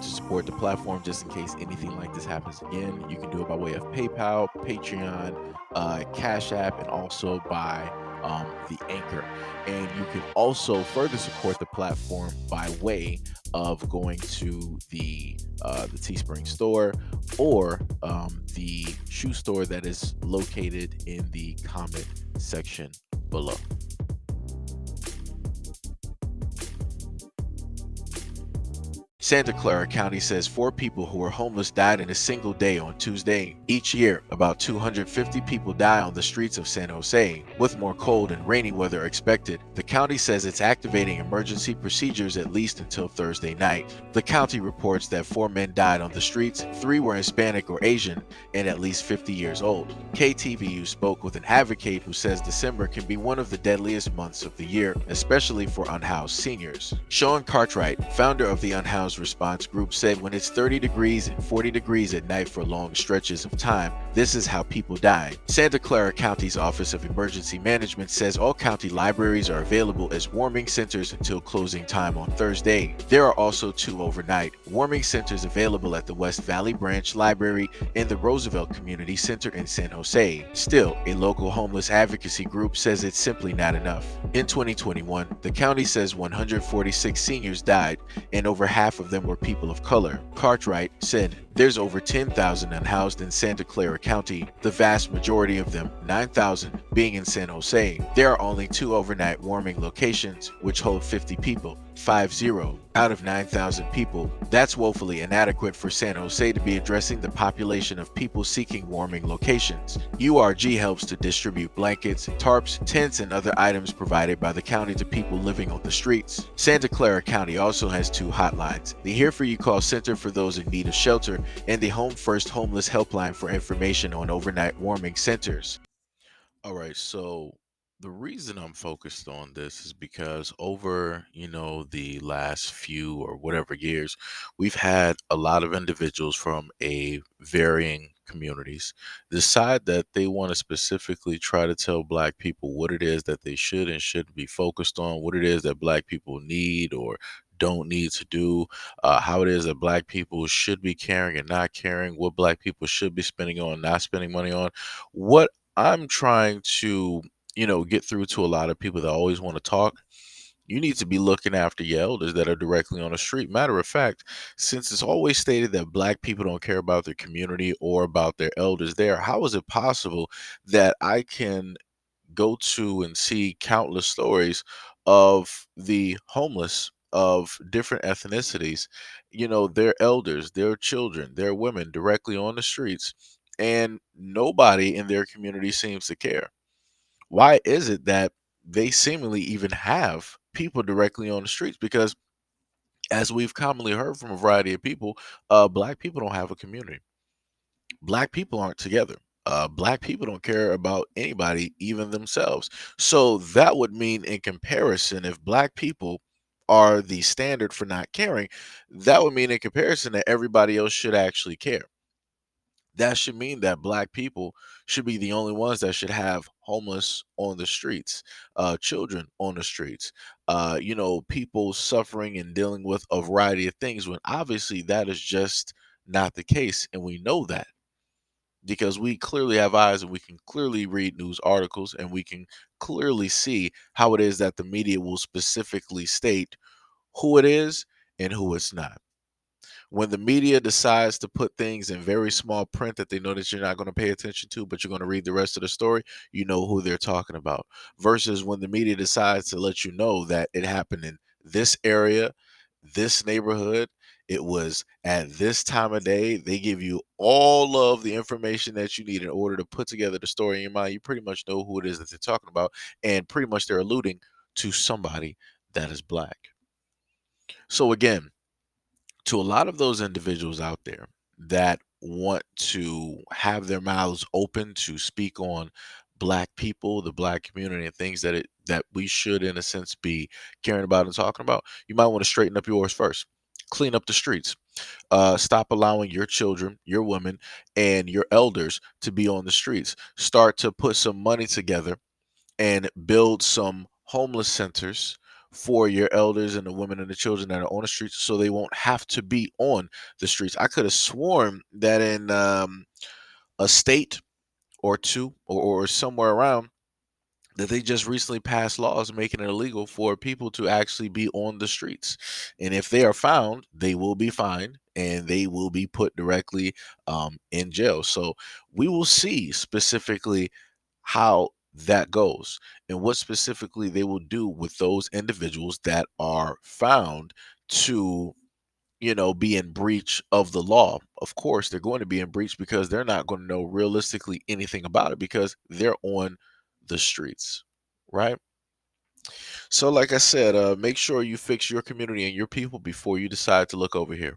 want to support the platform just in case anything like this happens again, you can do it by way of PayPal, Patreon, Cash App, and also by the Anchor. And you can also further support the platform by way of going to the Teespring store or the shoe store that is located in the comment section below. Santa Clara County says 4 people who were homeless died in a single day on Tuesday. Each year, about 250 people die on the streets of San Jose. With more cold and rainy weather expected, the county says it's activating emergency procedures at least until Thursday night. The county reports that 4 men died on the streets, 3 were Hispanic or Asian, and at least 50 years old. KTVU spoke with an advocate who says December can be one of the deadliest months of the year, especially for unhoused seniors. Sean Cartwright, founder of the Unhoused Response Group, said when it's 30 degrees and 40 degrees at night for long stretches of time, this is how people die. Santa Clara County's Office of Emergency Management says all county libraries are available as warming centers until closing time on Thursday. There are also 2 overnight warming centers available at the West Valley Branch Library and the Roosevelt Community Center in San Jose. Still, a local homeless advocacy group says it's simply not enough. In 2021, the county says 146 seniors died, and over half of them were people of color. Cartwright said there's over 10,000 unhoused in Santa Clara County, the vast majority of them, 9,000, being in San Jose. There are only 2 overnight warming locations, which hold 50 people. 50 out of 9,000 people. That's woefully inadequate for San Jose to be addressing the population of people seeking warming locations. URG helps to distribute blankets, tarps, tents, and other items provided by the county to people living on the streets. Santa Clara County also has 2 hotlines: the Here For You Call Center for those in need of shelter and the Home First Homeless Helpline for information on overnight warming centers. All right, so the reason I'm focused on this is because over, the last few or whatever years, we've had a lot of individuals from a varying communities decide that they want to specifically try to tell black people what it is that they should and shouldn't be focused on, what it is that black people need or don't need to do, how it is that black people should be caring and not caring, what black people should be spending on, not spending money on. What I'm trying to, get through to a lot of people that always want to talk. You need to be looking after your elders that are directly on the street. Matter of fact, since it's always stated that black people don't care about their community or about their elders there, how is it possible that I can go to and see countless stories of the homeless of different ethnicities, their elders, their children, their women directly on the streets, and nobody in their community seems to care? Why is it that they seemingly even have people directly on the streets? Because as we've commonly heard from a variety of people, black people don't have a community. Black people aren't together. Black people don't care about anybody, even themselves. So that would mean, in comparison, if black people are the standard for not caring, that would mean, in comparison, that everybody else should actually care. That should mean that black people should be the only ones that should have homeless on the streets, children on the streets, people suffering and dealing with a variety of things, when obviously that is just not the case. And we know that because we clearly have eyes and we can clearly read news articles and we can clearly see how it is that the media will specifically state who it is and who it's not. When the media decides to put things in very small print that they know that you're not going to pay attention to, but you're going to read the rest of the story, you know who they're talking about. Versus when the media decides to let you know that it happened in this area, this neighborhood, it was at this time of day. They give you all of the information that you need in order to put together the story in your mind. You pretty much know who it is that they're talking about, and pretty much they're alluding to somebody that is black. So again, to a lot of those individuals out there that want to have their mouths open to speak on black people, the black community, and things that we should, in a sense, be caring about and talking about, you might want to straighten up yours first. Clean up the streets. Stop allowing your children, your women, and your elders to be on the streets. Start to put some money together and build some homeless centers for your elders and the women and the children that are on the streets so they won't have to be on the streets. I could have sworn that in a state or two or somewhere around that they just recently passed laws making it illegal for people to actually be on the streets. And if they are found, they will be fined and they will be put directly in jail. So we will see specifically how that goes and what specifically they will do with those individuals that are found to be in breach of the law. Of course, they're going to be in breach because they're not going to know realistically anything about it because they're on the streets, right? So, like I said, make sure you fix your community and your people before you decide to look over here.